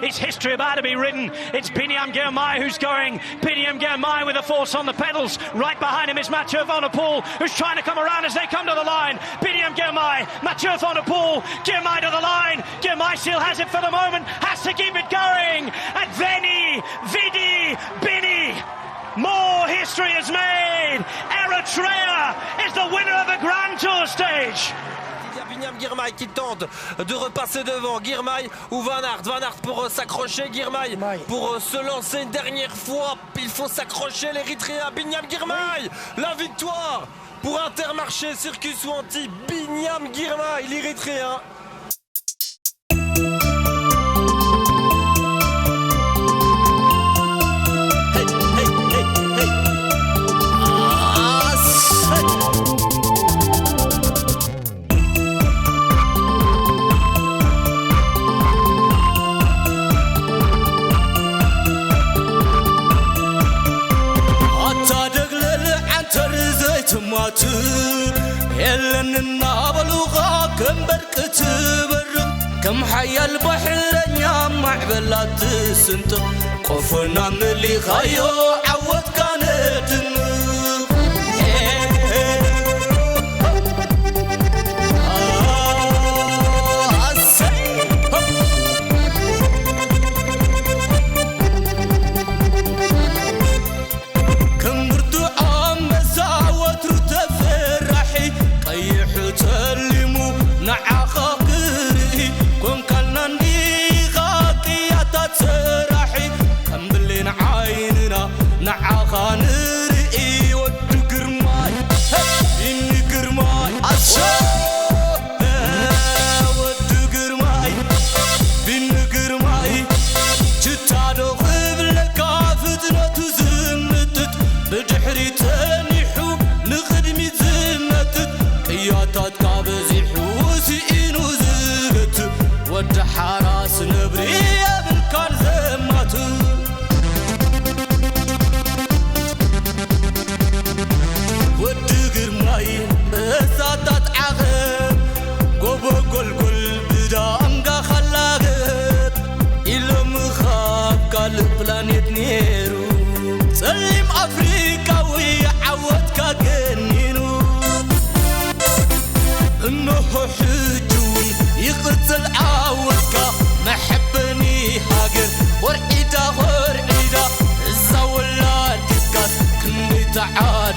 It's history about to be written. It's Binyam Girmay who's going. Binyam Girmay with a force on the pedals. Right behind him is Mathieu van der Poel, who's trying to come around as they come to the line. Binyam Girmay, Mathieu van der Poel, Girmay to the line. Girmay still has it for the moment, has to keep it going. And Veni, Vidi, Bini. More history is made. Eritrea is the winner of the Grand Tour stage. Binyam Girmay qui tente de repasser devant. Girmay ou Van Aert. Van Aert pour s'accrocher. Girmay pour se lancer une dernière fois. Il faut s'accrocher l'Eritréen. Binyam Girmay, la victoire pour Intermarché, Circus Wanty. Binyam Girmay, l'Eritréen. يلننا بلوغا كم بركت برق كم حيا البحر نيام معبلات سنتق قفنا ملي خايو عود كانت حراس نبري بالكان زماتو ودقر ماي بساتات عغب قوبو قلقل بدا انقا خلاغب إلو مخاب قال بلانيت نيرو سلم أفريقاوي عودكا قنينو انه حجون يقتل عودكا محبني هاجر ورعيدا ورعيدا الزولاد كاس كني تعاد